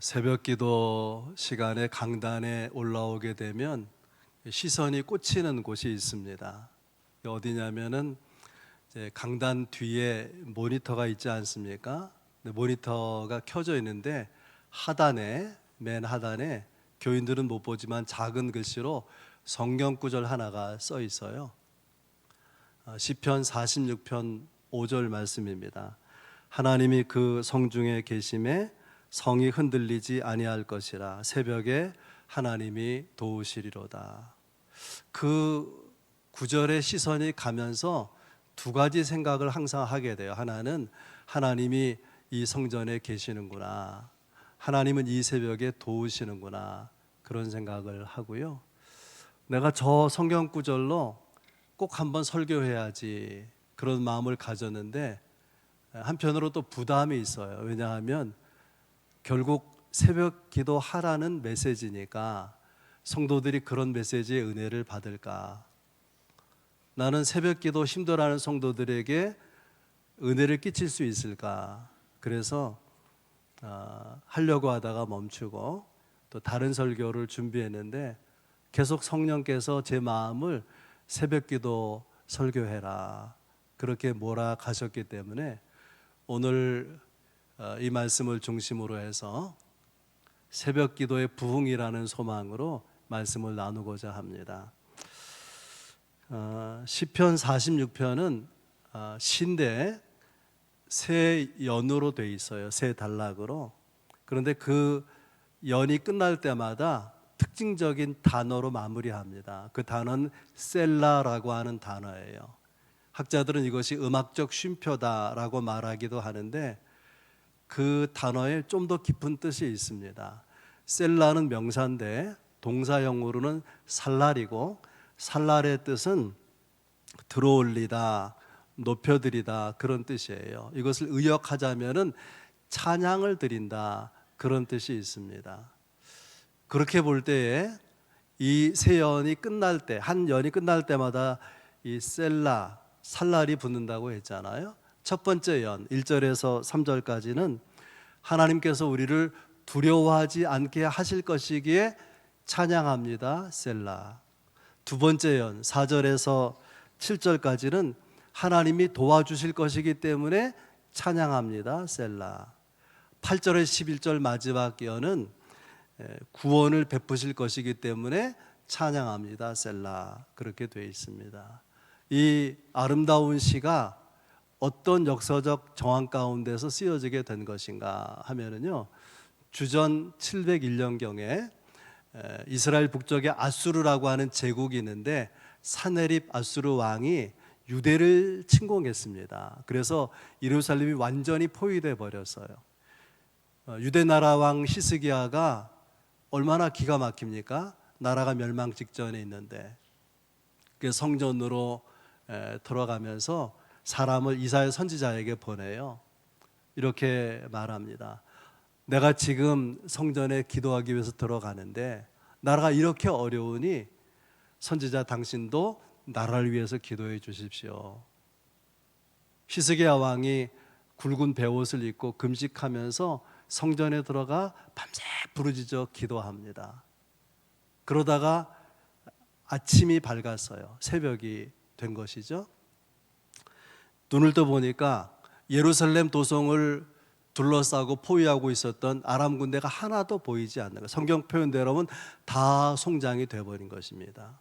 새벽 기도 시간에 강단에 올라오게 되면 시선이 꽂히는 곳이 있습니다. 어디냐면은 이제 강단 뒤에 모니터가 있지 않습니까? 모니터가 켜져 있는데 맨 하단에 교인들은 못 보지만 작은 글씨로 성경 구절 하나가 써 있어요. 시편 46편 5절 말씀입니다. 하나님이 그 성중에 계심에 성이 흔들리지 아니할 것이라. 새벽에 하나님이 도우시리로다. 그 구절에 시선이 가면서 두 가지 생각을 항상 하게 돼요. 하나는 하나님이 이 성전에 계시는구나, 하나님은 이 새벽에 도우시는구나, 그런 생각을 하고요. 내가 저 성경 구절로 꼭 한번 설교해야지, 그런 마음을 가졌는데 한편으로 또 부담이 있어요. 왜냐하면 결국 새벽 기도하라는 메시지니까 성도들이 그런 메시지의 은혜를 받을까? 나는 새벽 기도 힘들어하는 성도들에게 은혜를 끼칠 수 있을까? 그래서 하려고 하다가 멈추고 또 다른 설교를 준비했는데 계속 성령께서 제 마음을 새벽 기도 설교해라, 그렇게 몰아가셨기 때문에 오늘 이 말씀을 중심으로 해서 새벽 기도의 부흥이라는 소망으로 말씀을 나누고자 합니다. 시편 46편은 시인데 세 연으로 되어 있어요. 세 단락으로. 그런데 그 연이 끝날 때마다 특징적인 단어로 마무리합니다. 그 단어는 셀라라고 하는 단어예요. 학자들은 이것이 음악적 쉼표다라고 말하기도 하는데 그 단어에 좀 더 깊은 뜻이 있습니다. 셀라는 명사인데 동사형으로는 살랄이고, 살랄의 뜻은 들어올리다, 높여드리다, 그런 뜻이에요. 이것을 의역하자면은 찬양을 드린다, 그런 뜻이 있습니다. 그렇게 볼 때에 이 세 연이 끝날 때, 한 연이 끝날 때마다 이 셀라, 살랄이 붙는다고 했잖아요. 첫 번째 연 1절에서 3절까지는 하나님께서 우리를 두려워하지 않게 하실 것이기에 찬양합니다, 셀라. 두 번째 연 4절에서 7절까지는 하나님이 도와주실 것이기 때문에 찬양합니다, 셀라. 8절에서 11절 마지막 연은 구원을 베푸실 것이기 때문에 찬양합니다, 셀라. 그렇게 되어 있습니다. 이 아름다운 시가 어떤 역사적 정황 가운데서 쓰여지게 된 것인가 하면은요, 주전 701년경에 이스라엘 북쪽에 아수르라고 하는 제국이 있는데 사네립 아수르 왕이 유대를 침공했습니다. 그래서 예루살렘이 완전히 포위돼 버렸어요. 유대 나라 왕 히스기야가 얼마나 기가 막힙니까? 나라가 멸망 직전에 있는데 그 성전으로 들어가면서 사람을 이사야 선지자에게 보내요. 이렇게 말합니다. 내가 지금 성전에 기도하기 위해서 들어가는데 나라가 이렇게 어려우니 선지자 당신도 나라를 위해서 기도해 주십시오. 히스기야 왕이 굵은 베옷을 입고 금식하면서 성전에 들어가 밤새 부르짖어 기도합니다. 그러다가 아침이 밝았어요. 새벽이 된 것이죠. 눈을 떠 보니까 예루살렘 도성을 둘러싸고 포위하고 있었던 아람 군대가 하나도 보이지 않는 거예요. 성경 표현대로는 다 송장이 되어버린 것입니다.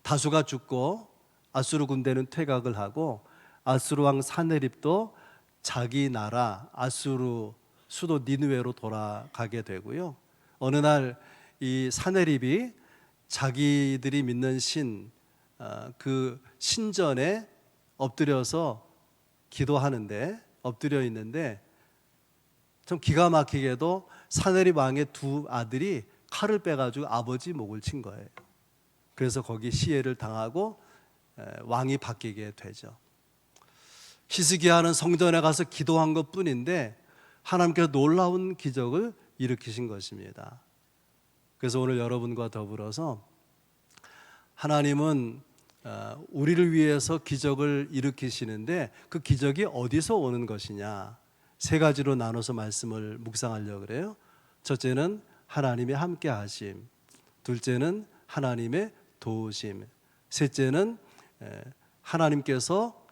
다수가 죽고 아수르 군대는 퇴각을 하고 아수르 왕 사네립도 자기 나라 아수르 수도 니느웨로 돌아가게 되고요. 어느 날 이 사네립이 자기들이 믿는 그 신전에 엎드려서 기도하는데, 엎드려 있는데 좀 기가 막히게도 사네립 왕의 두 아들이 칼을 빼가지고 아버지 목을 친 거예요. 그래서 거기 시해를 당하고 왕이 바뀌게 되죠. 히스기야는 성전에 가서 기도한 것뿐인데 하나님께서 놀라운 기적을 일으키신 것입니다. 그래서 오늘 여러분과 더불어서 하나님은 우리를 위해서 기적을 일으키시는데 그 기적이 어디서 오는 것이냐? 세 가지로 나눠서 말씀을 묵상하려고 그래요. 첫째는 하나님의 함께 하심, 둘째는 하나님의 도우심, 셋째는 하나님께서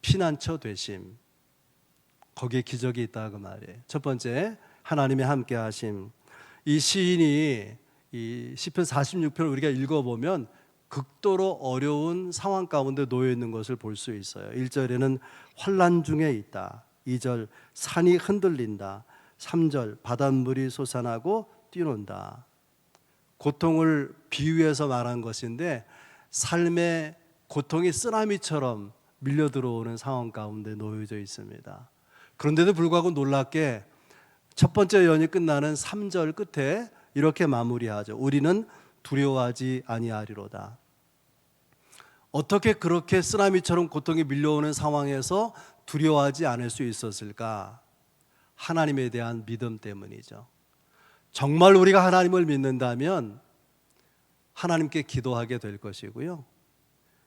피난처 되심. 거기에 기적이 있다 그 말이에요. 첫 번째, 하나님의 함께 하심. 이 시인이 이 시편 46편을 우리가 읽어보면 극도로 어려운 상황 가운데 놓여 있는 것을 볼 수 있어요. 1절에는 환난 중에 있다. 2절 산이 흔들린다. 3절 바닷물이 솟아나고 뛰논다. 고통을 비유해서 말한 것인데 삶의 고통이 쓰나미처럼 밀려 들어오는 상황 가운데 놓여져 있습니다. 그런데도 불구하고 놀랍게 첫 번째 연이 끝나는 3절 끝에 이렇게 마무리하죠. 우리는 두려워하지 아니하리로다. 어떻게 그렇게 쓰나미처럼 고통이 밀려오는 상황에서 두려워하지 않을 수 있었을까? 하나님에 대한 믿음 때문이죠. 정말 우리가 하나님을 믿는다면 하나님께 기도하게 될 것이고요.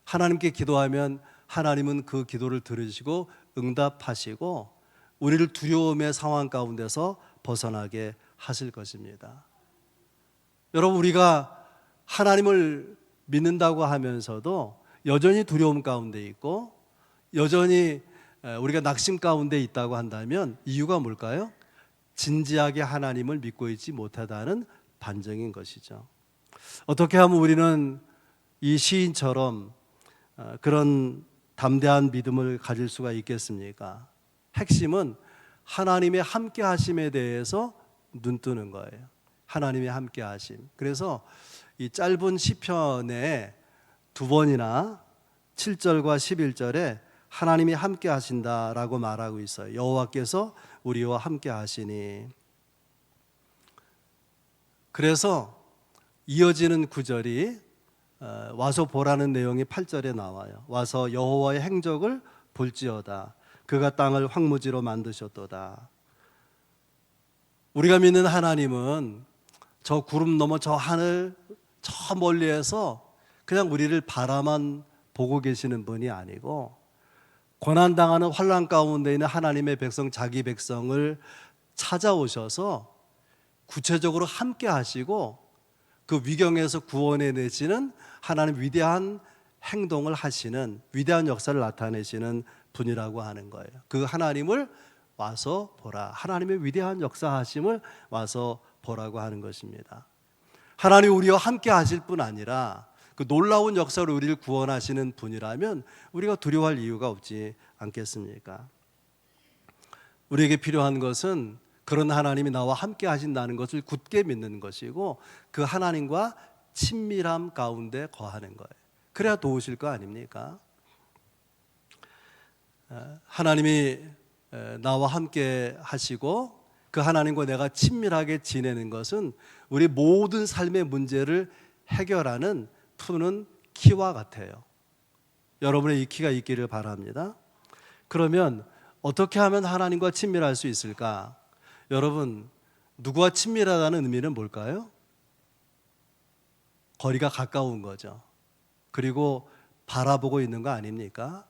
하나님께 기도하면 하나님은 그 기도를 들으시고 응답하시고 우리를 두려움의 상황 가운데서 벗어나게 하실 것입니다. 여러분, 우리가 하나님을 믿는다고 하면서도 여전히 두려움 가운데 있고 여전히 우리가 낙심 가운데 있다고 한다면 이유가 뭘까요? 진지하게 하나님을 믿고 있지 못하다는 반증인 것이죠. 어떻게 하면 우리는 이 시인처럼 그런 담대한 믿음을 가질 수가 있겠습니까? 핵심은 하나님의 함께 하심에 대해서 눈뜨는 거예요. 하나님의 함께 하심. 그래서 이 짧은 시편에 두 번이나 7절과 11절에 하나님이 함께 하신다라고 말하고 있어요. 여호와께서 우리와 함께 하시니. 그래서 이어지는 구절이 와서 보라는 내용이 8절에 나와요. 와서 여호와의 행적을 볼지어다. 그가 땅을 황무지로 만드셨도다. 우리가 믿는 하나님은 저 구름 너머 저 하늘 저 멀리에서 그냥 우리를 바라만 보고 계시는 분이 아니고 고난당하는 환난 가운데 있는 하나님의 백성, 자기 백성을 찾아오셔서 구체적으로 함께 하시고 그 위경에서 구원해 내시는 하나님 위대한 행동을 하시는 위대한 역사를 나타내시는 분이라고 하는 거예요. 그 하나님을 와서 보라. 하나님의 위대한 역사하심을 와서 보라고 하는 것입니다. 하나님 우리와 함께 하실 뿐 아니라 그 놀라운 역사로 우리를 구원하시는 분이라면 우리가 두려워할 이유가 없지 않겠습니까? 우리에게 필요한 것은 그런 하나님이 나와 함께 하신다는 것을 굳게 믿는 것이고 그 하나님과 친밀함 가운데 거하는 거예요. 그래야 도우실 거 아닙니까? 하나님이 나와 함께 하시고 그 하나님과 내가 친밀하게 지내는 것은 우리 모든 삶의 문제를 해결하는 푸는 키와 같아요. 여러분의 이 키가 있기를 바랍니다. 그러면 어떻게 하면 하나님과 친밀할 수 있을까? 여러분, 누구와 친밀하다는 의미는 뭘까요? 거리가 가까운 거죠. 그리고 바라보고 있는 거 아닙니까?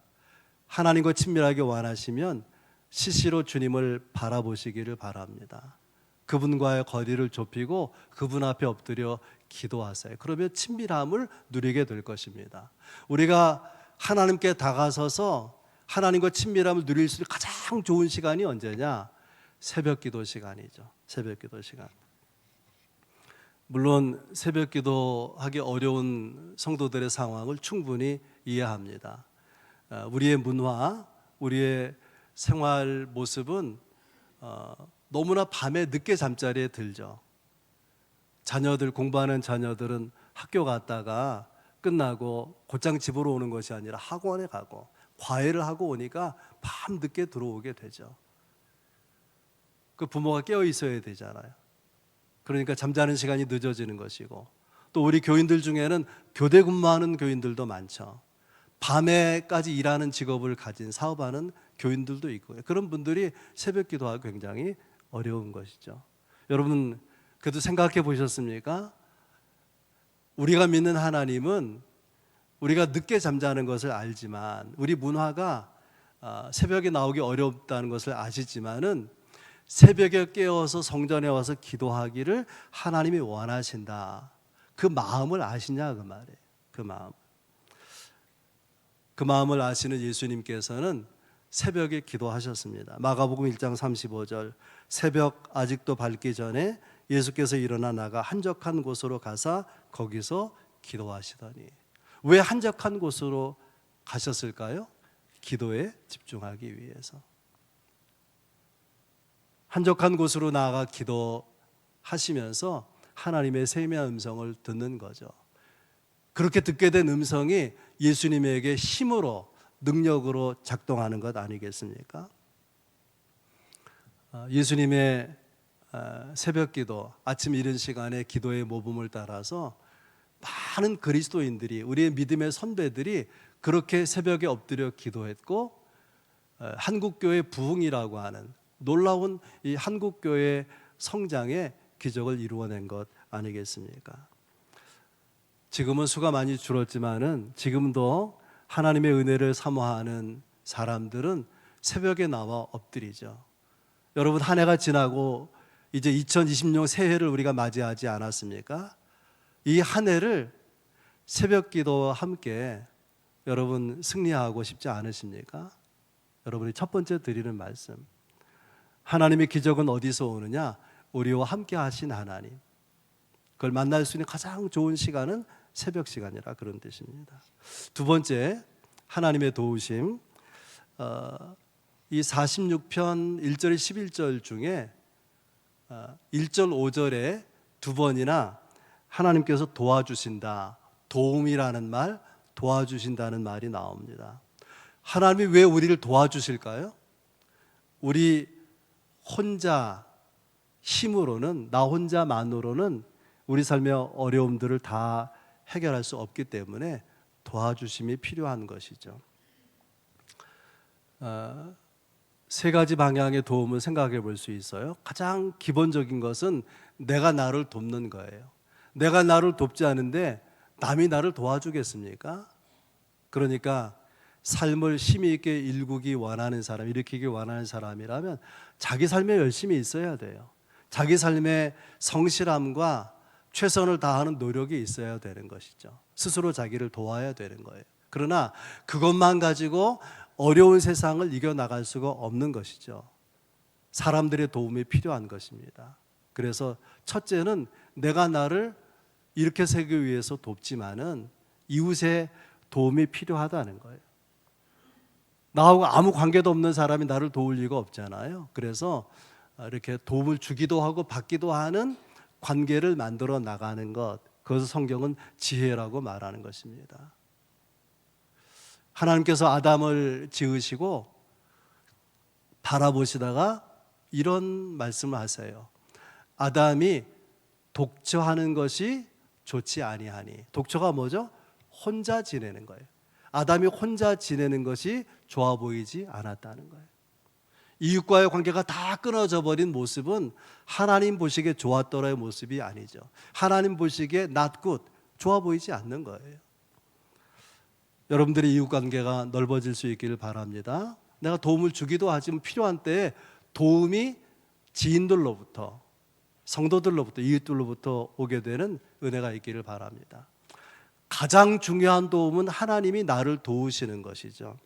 하나님과 친밀하게 원하시면 시시로 주님을 바라보시기를 바랍니다. 그분과의 거리를 좁히고 그분 앞에 엎드려 기도하세요. 그러면 친밀함을 누리게 될 것입니다. 우리가 하나님께 다가서서 하나님과 친밀함을 누릴 수 있는 가장 좋은 시간이 언제냐? 새벽 기도 시간이죠. 새벽 기도 시간. 물론 새벽 기도하기 어려운 성도들의 상황을 충분히 이해합니다. 우리의 문화, 우리의 생활 모습은 너무나 밤에 늦게 잠자리에 들죠. 자녀들, 공부하는 자녀들은 학교 갔다가 끝나고 곧장 집으로 오는 것이 아니라 학원에 가고 과외를 하고 오니까 밤 늦게 들어오게 되죠. 그 부모가 깨어 있어야 되잖아요. 그러니까 잠자는 시간이 늦어지는 것이고 또 우리 교인들 중에는 교대 근무하는 교인들도 많죠. 밤에까지 일하는 직업을 가진 사업하는 교인들도 있고 그런 분들이 새벽 기도하기 굉장히 어려운 것이죠. 여러분 그래도 생각해 보셨습니까? 우리가 믿는 하나님은 우리가 늦게 잠자는 것을 알지만 우리 문화가 새벽에 나오기 어렵다는 것을 아시지만은 새벽에 깨어서 성전에 와서 기도하기를 하나님이 원하신다. 그 마음을 아시냐 그 말이에요. 그 마음을 아시는 예수님께서는 새벽에 기도하셨습니다. 마가복음 1장 35절, 새벽 아직도 밝기 전에 예수께서 일어나 나가 한적한 곳으로 가사 거기서 기도하시더니. 왜 한적한 곳으로 가셨을까요? 기도에 집중하기 위해서. 한적한 곳으로 나아가 기도하시면서 하나님의 세미한 음성을 듣는 거죠. 그렇게 듣게 된 음성이 예수님에게 힘으로, 능력으로 작동하는 것 아니겠습니까? 예수님의 새벽 기도, 아침 이른 시간에 기도의 모범을 따라서 많은 그리스도인들이, 우리의 믿음의 선배들이 그렇게 새벽에 엎드려 기도했고, 한국교회 부흥이라고 하는 놀라운 이 한국교회 성장의 기적을 이루어낸 것 아니겠습니까? 지금은 수가 많이 줄었지만은 지금도 하나님의 은혜를 사모하는 사람들은 새벽에 나와 엎드리죠. 여러분, 한 해가 지나고 이제 2020년 새해를 우리가 맞이하지 않았습니까? 이 한 해를 새벽 기도와 함께 여러분 승리하고 싶지 않으십니까? 여러분이 첫 번째 드리는 말씀, 하나님의 기적은 어디서 오느냐? 우리와 함께 하신 하나님, 그걸 만날 수 있는 가장 좋은 시간은 새벽 시간이라 그런 뜻입니다. 두 번째, 하나님의 도우심. 이 46편 1절 11절 중에 1절 5절에 두 번이나 하나님께서 도와주신다, 도움이라는 말, 도와주신다는 말이 나옵니다. 하나님이 왜 우리를 도와주실까요? 우리 혼자 힘으로는, 나 혼자만으로는 우리 삶의 어려움들을 다 해결할 수 없기 때문에 도와주심이 필요한 것이죠. 세 가지 방향의 도움을 생각해 볼 수 있어요. 가장 기본적인 것은 내가 나를 돕는 거예요. 내가 나를 돕지 않은데 남이 나를 도와주겠습니까? 그러니까 삶을 힘이 있게 일구기 원하는 사람, 일으키기 원하는 사람이라면 자기 삶에 열심히 있어야 돼요. 자기 삶에 성실함과 최선을 다하는 노력이 있어야 되는 것이죠. 스스로 자기를 도와야 되는 거예요. 그러나 그것만 가지고 어려운 세상을 이겨나갈 수가 없는 것이죠. 사람들의 도움이 필요한 것입니다. 그래서 첫째는 내가 나를 이렇게 세기 위해서 돕지만은 이웃의 도움이 필요하다는 거예요. 나하고 아무 관계도 없는 사람이 나를 도울 리가 없잖아요. 그래서 이렇게 도움을 주기도 하고 받기도 하는 관계를 만들어 나가는 것, 그것을 성경은 지혜라고 말하는 것입니다. 하나님께서 아담을 지으시고 바라보시다가 이런 말씀을 하세요. 아담이 독처하는 것이 좋지 아니하니. 독처가 뭐죠? 혼자 지내는 거예요. 아담이 혼자 지내는 것이 좋아 보이지 않았다는 거예요. 이웃과의 관계가 다 끊어져 버린 모습은 하나님 보시기에 좋았더라의 모습이 아니죠. 하나님 보시기에 not good, 좋아 보이지 않는 거예요. 여러분들의 이웃 관계가 넓어질 수 있기를 바랍니다. 내가 도움을 주기도 하지만 필요한 때에 도움이 지인들로부터, 성도들로부터, 이웃들로부터 오게 되는 은혜가 있기를 바랍니다. 가장 중요한 도움은 하나님이 나를 도우시는 것이죠.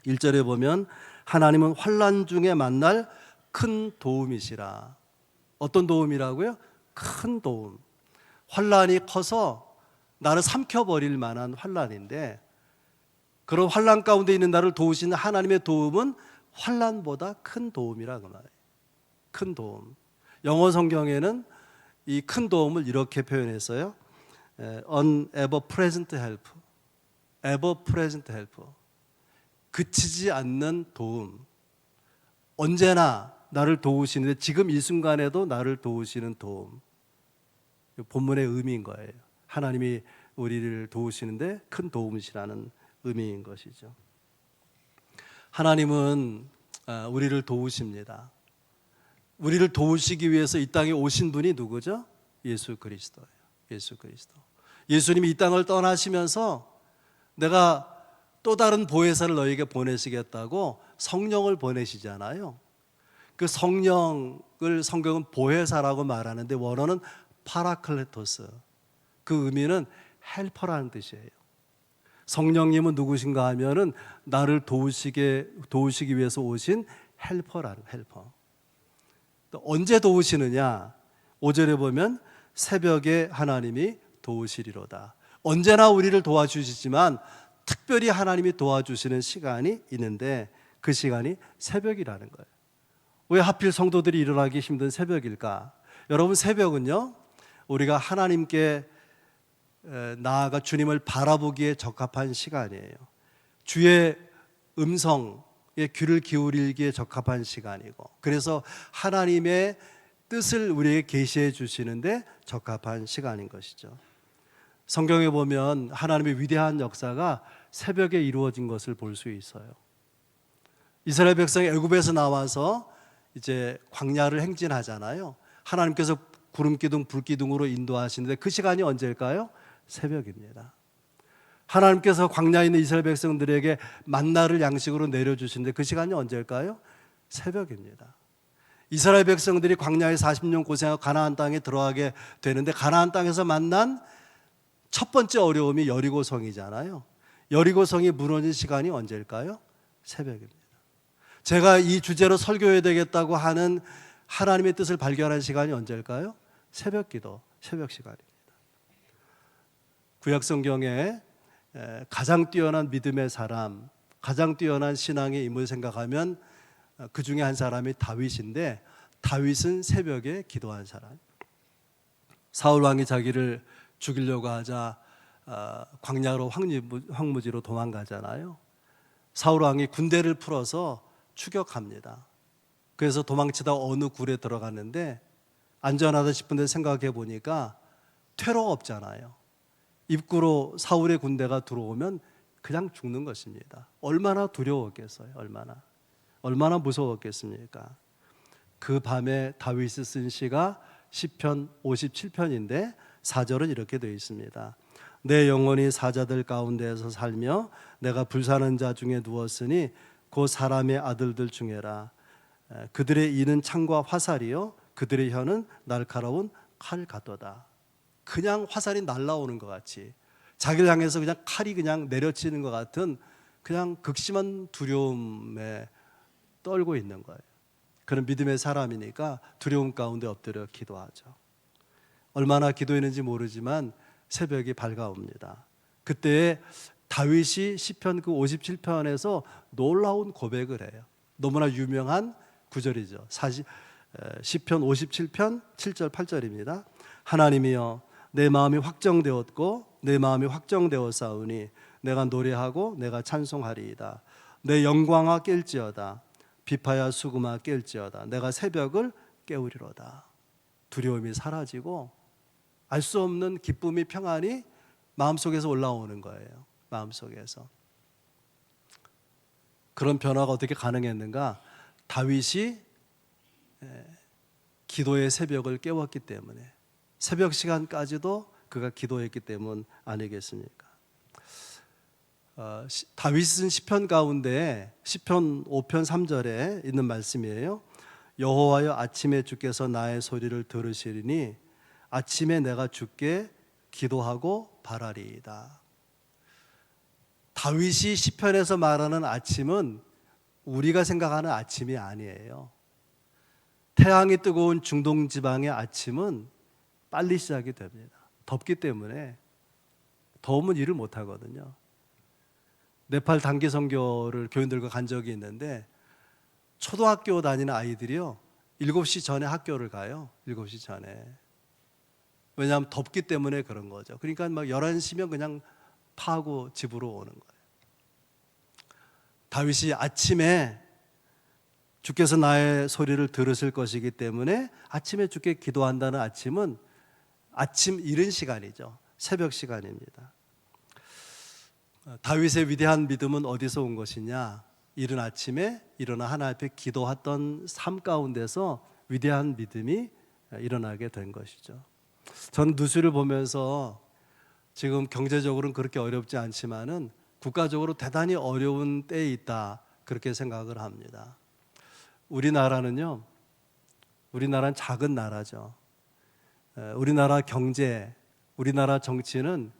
1절에 보면 하나님은 환난 중에 만날 큰 도움이시라. 어떤 도움이라고요? 큰 도움. 환난이 커서 나를 삼켜버릴 만한 환난인데, 그런 환난 가운데 있는 나를 도우시는 하나님의 도움은 환난보다 큰 도움이라고 말해요. 큰 도움. 영어 성경에는 이 큰 도움을 이렇게 표현했어요. An ever present help. ever present help. 그치지 않는 도움. 언제나 나를 도우시는데 지금 이 순간에도 나를 도우시는 도움. 본문의 의미인 거예요. 하나님이 우리를 도우시는데 큰 도움이시라는 의미인 것이죠. 하나님은 우리를 도우십니다. 우리를 도우시기 위해서 이 땅에 오신 분이 누구죠? 예수 그리스도예요. 예수 그리스도. 예수님이 이 땅을 떠나시면서 내가 또 다른 보혜사를 너에게 보내시겠다고 성령을 보내시잖아요. 그 성령을 성경은 보혜사라고 말하는데 원어는 파라클레토스. 그 의미는 헬퍼라는 뜻이에요. 성령님은 누구신가 하면은 나를 도우시기 위해서 오신 헬퍼라는 헬퍼. 또 언제 도우시느냐? 5절에 보면 새벽에 하나님이 도우시리로다. 언제나 우리를 도와주시지만 특별히 하나님이 도와주시는 시간이 있는데 그 시간이 새벽이라는 거예요. 왜 하필 성도들이 일어나기 힘든 새벽일까? 여러분, 새벽은요, 우리가 하나님께 나아가 주님을 바라보기에 적합한 시간이에요. 주의 음성에 귀를 기울이기에 적합한 시간이고, 그래서 하나님의 뜻을 우리에게 계시해 주시는데 적합한 시간인 것이죠. 성경에 보면 하나님의 위대한 역사가 새벽에 이루어진 것을 볼 수 있어요. 이스라엘 백성이 애굽에서 나와서 이제 광야를 행진하잖아요. 하나님께서 구름기둥, 불기둥으로 인도하시는데 그 시간이 언제일까요? 새벽입니다. 하나님께서 광야에 있는 이스라엘 백성들에게 만나를 양식으로 내려주시는데 그 시간이 언제일까요? 새벽입니다. 이스라엘 백성들이 광야에 40년 고생하고 가나안 땅에 들어가게 되는데 가나안 땅에서 만난 첫 번째 어려움이 여리고성이잖아요. 여리고성이 무너진 시간이 언제일까요? 새벽입니다. 제가 이 주제로 설교해야 되겠다고 하는 하나님의 뜻을 발견한 시간이 언제일까요? 새벽 기도, 새벽 시간입니다. 구약 성경에 가장 뛰어난 믿음의 사람, 가장 뛰어난 신앙의 인물 생각하면 그 중에 한 사람이 다윗인데, 다윗은 새벽에 기도한 사람. 사울 왕이 자기를 죽이려고 하자 광야로 황무지로 도망가잖아요. 사울 왕이 군대를 풀어서 추격합니다. 그래서 도망치다 어느 굴에 들어갔는데 안전하다 싶은데 생각해 보니까 퇴로가 없잖아요. 입구로 사울의 군대가 들어오면 그냥 죽는 것입니다. 얼마나 두려웠겠어요. 얼마나 무서웠겠습니까? 그 밤에 다윗이 쓴 시가 시편 57편인데 4절은 이렇게 되어 있습니다. 내 영혼이 사자들 가운데에서 살며 내가 불사는 자 중에 누웠으니 곧 사람의 아들들 중에라. 그들의 이는 창과 화살이요 그들의 혀는 날카로운 칼 같도다. 그냥 화살이 날라오는 것 같이, 자기를 향해서 그냥 칼이 그냥 내려치는 것 같은 그냥 극심한 두려움에 떨고 있는 거예요. 그런 믿음의 사람이니까 두려움 가운데 엎드려 기도하죠. 얼마나 기도했는지 모르지만 새벽이 밝아옵니다. 그때 다윗이 시편 그 57편에서 놀라운 고백을 해요. 너무나 유명한 구절이죠. 시편 57편 7절 8절입니다. 하나님이여 내 마음이 확정되었고 내 마음이 확정되었사오니 내가 노래하고 내가 찬송하리이다. 내 영광아 깰지어다. 비파야 수금아 깰지어다. 내가 새벽을 깨우리로다. 두려움이 사라지고 알 수 없는 기쁨이, 평안이 마음속에서 올라오는 거예요. 마음속에서. 그런 변화가 어떻게 가능했는가? 다윗이 기도의 새벽을 깨웠기 때문에, 새벽 시간까지도 그가 기도했기 때문 아니겠습니까? 다윗이 쓴 시편 가운데 시편 5편 3절에 있는 말씀이에요. 여호와여 아침에 주께서 나의 소리를 들으시리니 아침에 내가 주께 기도하고 바라리이다. 다윗이 시편에서 말하는 아침은 우리가 생각하는 아침이 아니에요. 태양이 뜨거운 중동 지방의 아침은 빨리 시작이 됩니다. 덥기 때문에 더우면 일을 못 하거든요. 네팔 단기 선교를 교인들과 간 적이 있는데 초등학교 다니는 아이들이요 7시 전에 학교를 가요. 7시 전에. 왜냐하면 덥기 때문에 그런 거죠. 그러니까 막 11시면 그냥 파하고 집으로 오는 거예요. 다윗이 아침에 주께서 나의 소리를 들으실 것이기 때문에 아침에 주께 기도한다는 아침은 아침 이른 시간이죠. 새벽 시간입니다. 다윗의 위대한 믿음은 어디서 온 것이냐? 이른 아침에 일어나 하나님 앞에 기도했던 삶 가운데서 위대한 믿음이 일어나게 된 것이죠. 저는 뉴스를 보면서 지금 경제적으로는 그렇게 어렵지 않지만은 국가적으로 대단히 어려운 때에 있다, 그렇게 생각을 합니다. 우리나라는 작은 나라죠. 우리나라 경제, 우리나라 정치는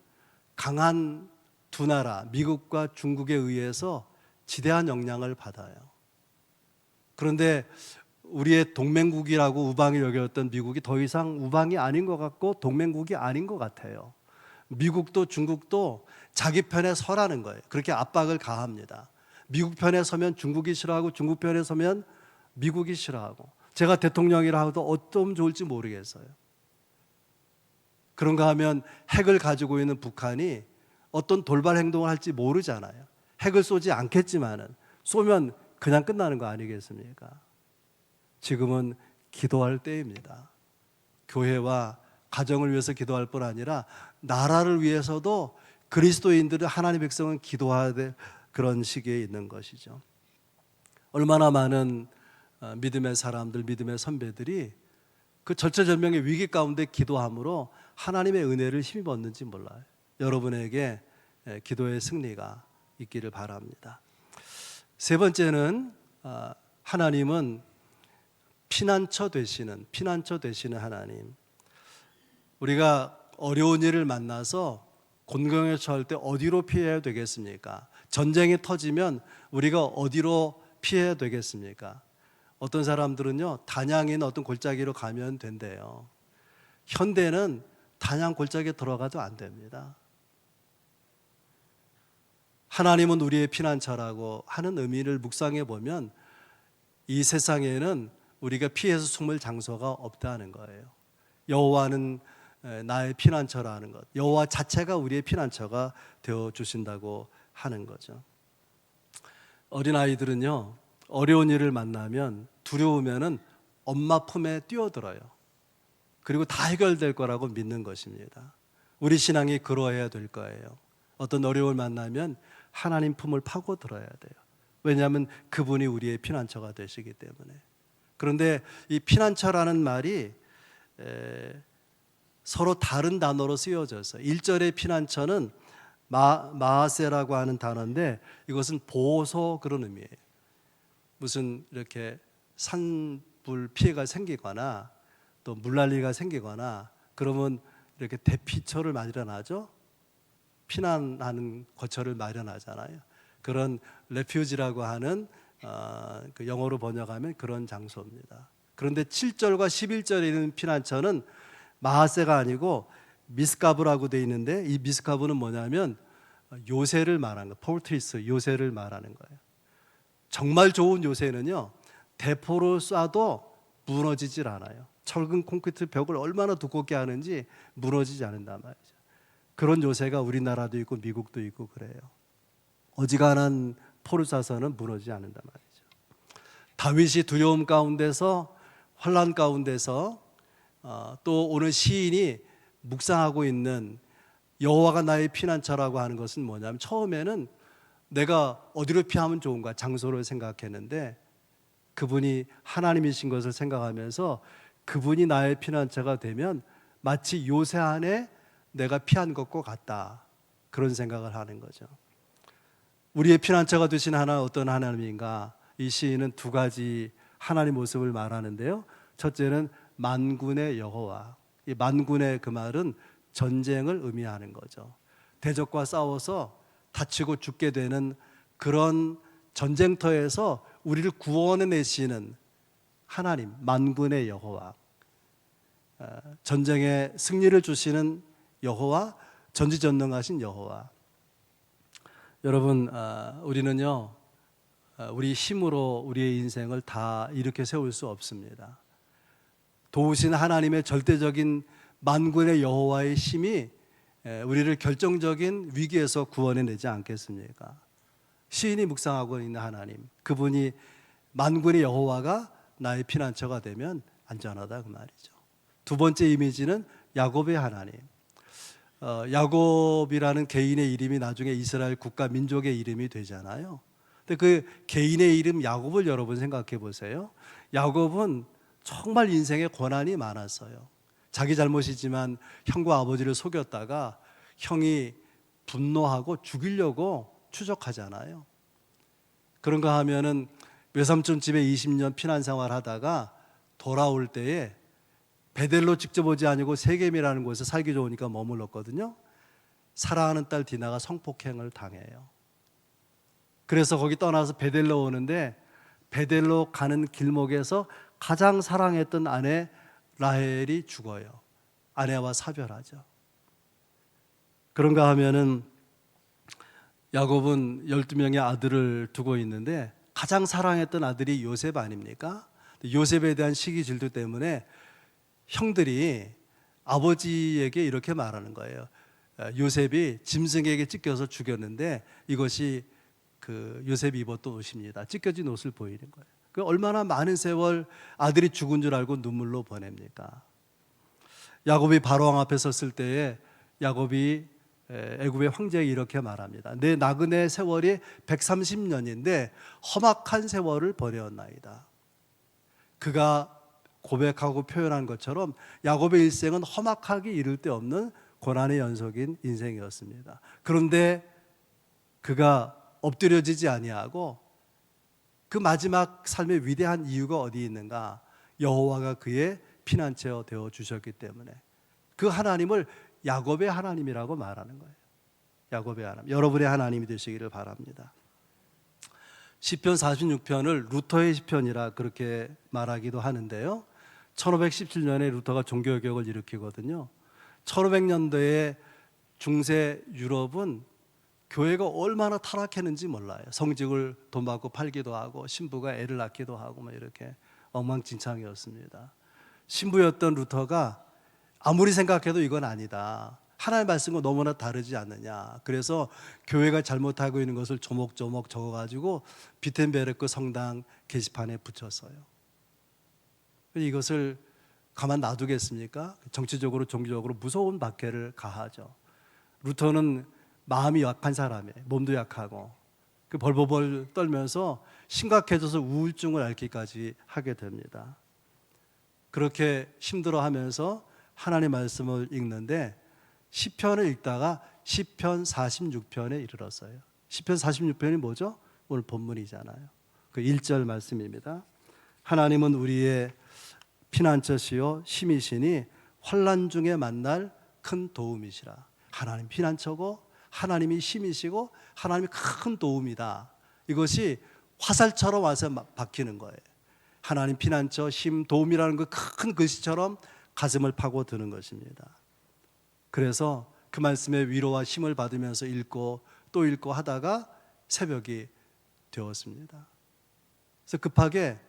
강한 두 나라, 미국과 중국에 의해서 지대한 영향을 받아요. 그런데 우리의 동맹국이라고 우방이 여겼던 미국이 더 이상 우방이 아닌 것 같고 동맹국이 아닌 것 같아요. 미국도 중국도 자기 편에 서라는 거예요. 그렇게 압박을 가합니다. 미국 편에 서면 중국이 싫어하고 중국 편에 서면 미국이 싫어하고, 제가 대통령이라 하도 어쩜 좋을지 모르겠어요. 그런가 하면 핵을 가지고 있는 북한이 어떤 돌발 행동을 할지 모르잖아요. 핵을 쏘지 않겠지만은 쏘면 그냥 끝나는 거 아니겠습니까? 지금은 기도할 때입니다. 교회와 가정을 위해서 기도할 뿐 아니라 나라를 위해서도 그리스도인들은, 하나님의 백성은 기도해야 될 그런 시기에 있는 것이죠. 얼마나 많은 믿음의 사람들, 믿음의 선배들이 그 절체절명의 위기 가운데 기도함으로 하나님의 은혜를 힘입었는지 몰라요. 여러분에게 기도의 승리가 있기를 바랍니다. 세 번째는 하나님은 피난처 되시는 하나님. 우리가 어려운 일을 만나서 곤경에 처할 때 어디로 피해야 되겠습니까? 전쟁이 터지면 우리가 어디로 피해야 되겠습니까? 어떤 사람들은요, 단양인 어떤 골짜기로 가면 된대요. 현대는 단양 골짜기에 들어가도 안 됩니다. 하나님은 우리의 피난처라고 하는 의미를 묵상해 보면 이 세상에는 우리가 피해서 숨을 장소가 없다는 거예요. 여호와는 나의 피난처라는 것, 여호와 자체가 우리의 피난처가 되어 주신다고 하는 거죠. 어린아이들은요, 어려운 일을 만나면 두려우면은 엄마 품에 뛰어들어요. 그리고 다 해결될 거라고 믿는 것입니다. 우리 신앙이 그러해야 될 거예요. 어떤 어려움을 만나면 하나님 품을 파고들어야 돼요. 왜냐하면 그분이 우리의 피난처가 되시기 때문에. 그런데 이 피난처라는 말이 서로 다른 단어로 쓰여져서 1절의 피난처는 마하세라고 하는 단어인데 이것은 보호소 그런 의미예요. 무슨 이렇게 산불 피해가 생기거나 또 물난리가 생기거나 그러면 이렇게 대피처를 마련하죠. 피난하는 거처를 마련하잖아요. 그런 레퓨지라고 하는 그 영어로 번역하면 그런 장소입니다. 그런데 7절과 11절에 있는 피난처는 마하세가 아니고 미스가브라고 되어 있는데 이 미스가브는 뭐냐면 요새를 말하는 거예요. 포트리스, 요새를 말하는 거예요. 정말 좋은 요새는요, 대포를 쏴도 무너지질 않아요. 철근 콘크리트 벽을 얼마나 두껍게 하는지 무너지지 않는단 말이죠. 그런 요새가 우리나라도 있고 미국도 있고 그래요. 어지간한 포를 쏴서는 무너지지 않는단 말이죠. 다윗이 두려움 가운데서, 환난 가운데서 또 오늘 시인이 묵상하고 있는 여호와가 나의 피난처라고 하는 것은 뭐냐면, 처음에는 내가 어디로 피하면 좋은가 장소를 생각했는데 그분이 하나님이신 것을 생각하면서 그분이 나의 피난처가 되면 마치 요새 안에 내가 피한 것과 같다, 그런 생각을 하는 거죠. 우리의 피난처가 되신 하나는 어떤 하나님인가? 이 시인은 두 가지 하나님 모습을 말하는데요. 첫째는 만군의 여호와. 이 만군의 그 말은 전쟁을 의미하는 거죠. 대적과 싸워서 다치고 죽게 되는 그런 전쟁터에서 우리를 구원해 내시는 하나님, 만군의 여호와. 전쟁에 승리를 주시는 여호와, 전지전능하신 여호와. 여러분, 우리는요, 우리 힘으로 우리의 인생을 다 일으켜 세울 수 없습니다. 도우신 하나님의 절대적인 만군의 여호와의 힘이 우리를 결정적인 위기에서 구원해내지 않겠습니까? 시인이 묵상하고 있는 하나님, 그분이 만군의 여호와가 나의 피난처가 되면 안전하다, 그 말이죠. 두 번째 이미지는 야곱의 하나님. 야곱이라는 개인의 이름이 나중에 이스라엘 국가 민족의 이름이 되잖아요. 근데 그 개인의 이름 야곱을 여러분 생각해 보세요. 야곱은 정말 인생에 고난이 많았어요. 자기 잘못이지만 형과 아버지를 속였다가 형이 분노하고 죽이려고 추적하잖아요. 그런가 하면은 외삼촌 집에 20년 피난 생활하다가 돌아올 때에 베델로 직접 오지 아니고 세겜이라는 곳에 살기 좋으니까 머물렀거든요. 사랑하는 딸 디나가 성폭행을 당해요. 그래서 거기 떠나서 베델로 오는데 베델로 가는 길목에서 가장 사랑했던 아내 라헬이 죽어요. 아내와 사별하죠. 그런가 하면은 야곱은 12명의 아들을 두고 있는데 가장 사랑했던 아들이 요셉 아닙니까? 요셉에 대한 시기 질투 때문에 형들이 아버지에게 이렇게 말하는 거예요. 요셉이 짐승에게 찢겨서 죽였는데 이것이 그 요셉이 입었던 옷입니다. 찢겨진 옷을 보이는 거예요. 그 얼마나 많은 세월 아들이 죽은 줄 알고 눈물로 보냅니까? 야곱이 바로왕 앞에 섰을 때에 야곱이 애굽의 황제에게 이렇게 말합니다. 내 나그네 세월이 130년인데 험악한 세월을 보내었나이다. 그가 고백하고 표현한 것처럼 야곱의 일생은 험악하기 이를 데 없는 고난의 연속인 인생이었습니다. 그런데 그가 엎드려지지 아니하고 그 마지막 삶의 위대한 이유가 어디 있는가? 여호와가 그의 피난처 되어 주셨기 때문에 그 하나님을 야곱의 하나님이라고 말하는 거예요. 야곱의 하나님, 여러분의 하나님이 되시기를 바랍니다. 시편 46편을 루터의 시편이라 그렇게 말하기도 하는데요. 1517년에 루터가 종교개혁을 일으키거든요. 1500년대에 중세 유럽은 교회가 얼마나 타락했는지 몰라요. 성직을 돈 받고 팔기도 하고 신부가 애를 낳기도 하고 뭐 이렇게 엉망진창이었습니다. 신부였던 루터가 아무리 생각해도 이건 아니다. 하나님의 말씀과 너무나 다르지 않느냐. 그래서 교회가 잘못하고 있는 것을 조목조목 적어가지고 비텐베르크 성당 게시판에 붙였어요. 이것을 가만 놔두겠습니까? 정치적으로 종교적으로 무서운 박해를 가하죠. 루터는 마음이 약한 사람이에요. 몸도 약하고 그 벌벌벌 떨면서 심각해져서 우울증을 앓기까지 하게 됩니다. 그렇게 힘들어하면서 하나님의 말씀을 읽는데 시편을 읽다가 시편 46편에 이르렀어요. 시편 46편이 뭐죠? 오늘 본문이잖아요. 그 1절 말씀입니다. 하나님은 우리의 피난처시요 힘이시니 환난 중에 만날 큰 도움이시라. 하나님 피난처고 하나님이 힘이시고 하나님이 큰 도움이다. 이것이 화살처럼 와서 박히는 거예요. 하나님 피난처 힘 도움이라는 그 큰 글씨처럼 가슴을 파고드는 것입니다. 그래서 그 말씀에 위로와 힘을 받으면서 읽고 또 읽고 하다가 새벽이 되었습니다. 그래서 급하게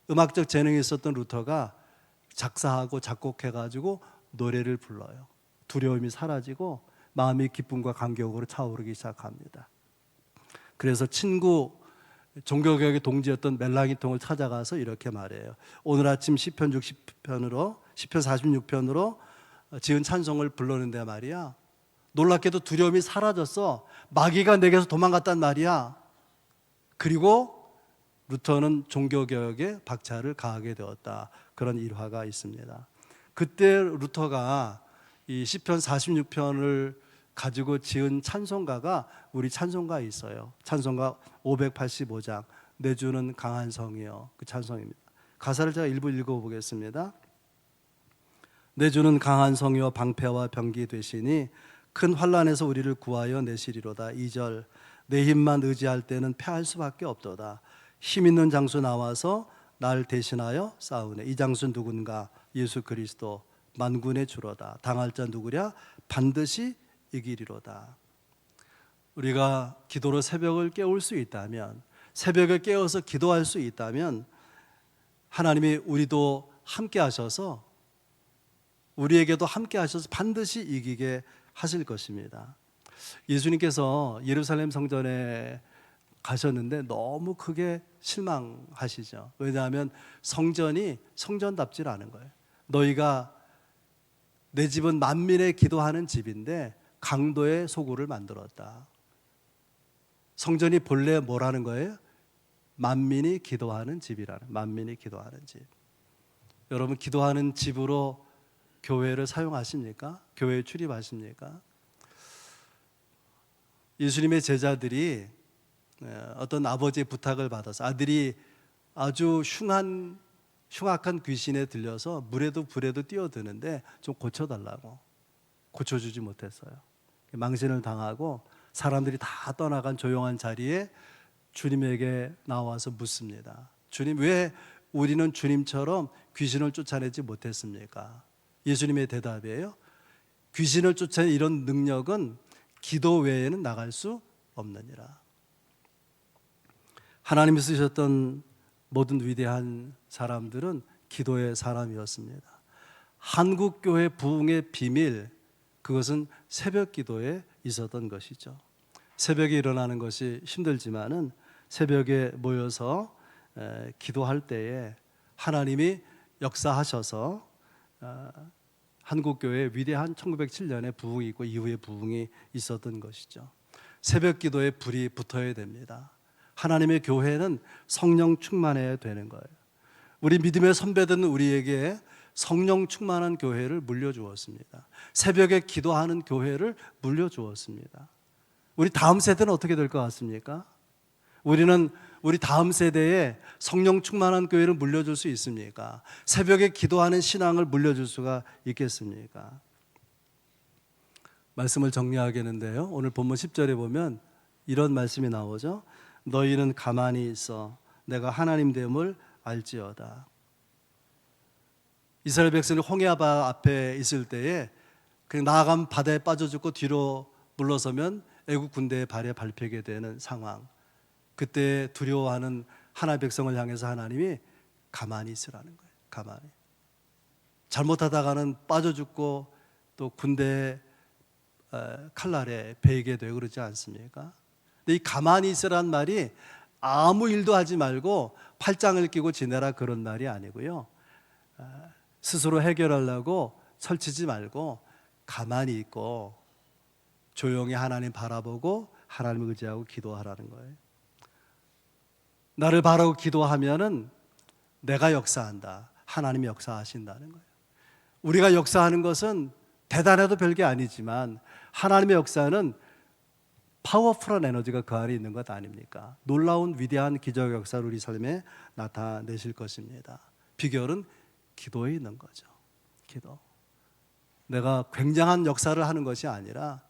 음악적 재능이 있었던 루터가 작사하고 작곡해가지고 노래를 불러요. 두려움이 사라지고 마음이 기쁨과 감격으로 차오르기 시작합니다. 그래서 친구 종교개혁의 동지였던 멜랑이통을 찾아가서 이렇게 말해요. 오늘 아침 시편 46편으로 지은 찬송을 불렀는데 말이야, 놀랍게도 두려움이 사라졌어. 마귀가 내게서 도망갔단 말이야. 그리고 루터는 종교개혁에 박차를 가하게 되었다. 그런 일화가 있습니다. 그때 루터가 이 시편 46편을 가지고 지은 찬송가가 우리 찬송가에 있어요. 찬송가 585장 내 주는 강한 성이여, 그 찬송입니다. 가사를 제가 일부 읽어보겠습니다. 내 주는 강한 성이여 방패와 병기 되시니 큰 환난에서 우리를 구하여 내시리로다. 2절 내 힘만 의지할 때는 패할 수밖에 없도다. 힘 있는 장수 나와서 날 대신하여 싸우네. 이 장수 누군가? 예수 그리스도 만군의 주로다. 당할 자 누구랴? 반드시 이기리로다. 우리가 기도로 새벽을 깨울 수 있다면, 새벽에 깨어서 기도할 수 있다면 하나님이 우리도 함께 하셔서 우리에게도 함께 하셔서 반드시 이기게 하실 것입니다. 예수님께서 예루살렘 성전에 가셨는데 너무 크게 실망하시죠. 왜냐하면 성전이 성전답지 않은 거예요. 너희가 내 집은 만민의 기도하는 집인데 강도의 소굴을 만들었다. 성전이 본래 뭐라는 거예요? 만민이 기도하는 집이라는, 만민이 기도하는 집. 여러분 기도하는 집으로 교회를 사용하십니까? 교회에 출입하십니까? 예수님의 제자들이 어떤 아버지의 부탁을 받아서 아들이 아주 흉악한 귀신에 들려서 물에도 불에도 뛰어드는데 좀 고쳐달라고. 고쳐주지 못했어요. 망신을 당하고 사람들이 다 떠나간 조용한 자리에 주님에게 나와서 묻습니다. 주님, 왜 우리는 주님처럼 귀신을 쫓아내지 못했습니까? 예수님의 대답이에요. 귀신을 쫓아내는 이런 능력은 기도 외에는 나갈 수 없느니라. 하나님이 쓰셨던 모든 위대한 사람들은 기도의 사람이었습니다. 한국교회 부흥의 비밀, 그것은 새벽 기도에 있었던 것이죠. 새벽에 일어나는 것이 힘들지만은 새벽에 모여서 기도할 때에 하나님이 역사하셔서 한국교회의 위대한 1907년에 부흥이 있고 이후에 부흥이 있었던 것이죠. 새벽 기도에 불이 붙어야 됩니다. 하나님의 교회는 성령 충만해야 되는 거예요. 우리 믿음의 선배들은 우리에게 성령 충만한 교회를 물려주었습니다. 새벽에 기도하는 교회를 물려주었습니다. 우리 다음 세대는 어떻게 될 것 같습니까? 우리는 우리 다음 세대에 성령 충만한 교회를 물려줄 수 있습니까? 새벽에 기도하는 신앙을 물려줄 수가 있겠습니까? 말씀을 정리하겠는데요, 오늘 본문 10절에 보면 이런 말씀이 나오죠. 너희는 가만히 있어 내가 하나님 됨을 알지어다. 이스라엘 백성이 홍해바 앞에 있을 때에 그냥 나아가면 바다에 빠져 죽고 뒤로 물러서면 애국 군대의 발에 밟히게 되는 상황. 그때 두려워하는 하나의 백성을 향해서 하나님이 가만히 있으라는 거예요. 가만히. 잘못하다가는 빠져 죽고 또 군대의 칼날에 베이게 되고 그러지 않습니까? 근데 이 가만히 있으란 말이 아무 일도 하지 말고 팔짱을 끼고 지내라 그런 말이 아니고요. 스스로 해결하려고 설치지 말고 가만히 있고 조용히 하나님 바라보고 하나님을 의지하고 기도하라는 거예요. 나를 바라고 기도하면은 내가 역사한다. 하나님이 역사하신다는 거예요. 우리가 역사하는 것은 대단해도 별게 아니지만 하나님의 역사는 파워풀한 에너지가 그 안에 있는 것 아닙니까? 놀라운 위대한 기적 역사를 우리 삶에 나타내실 것입니다. 비결은 기도에 있는 거죠. 기도. 내가 굉장한 역사를 하는 것이 아니라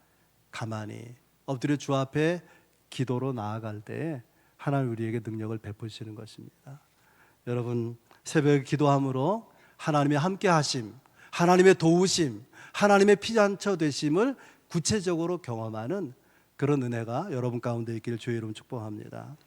가만히 엎드려 주 앞에 기도로 나아갈 때에 하나님 우리에게 능력을 베푸시는 것입니다. 여러분, 새벽에 기도함으로 하나님의 함께 하심, 하나님의 도우심, 하나님의 피난처 되심을 구체적으로 경험하는 그런 은혜가 여러분 가운데 있기를 주의 이름으로 축복합니다.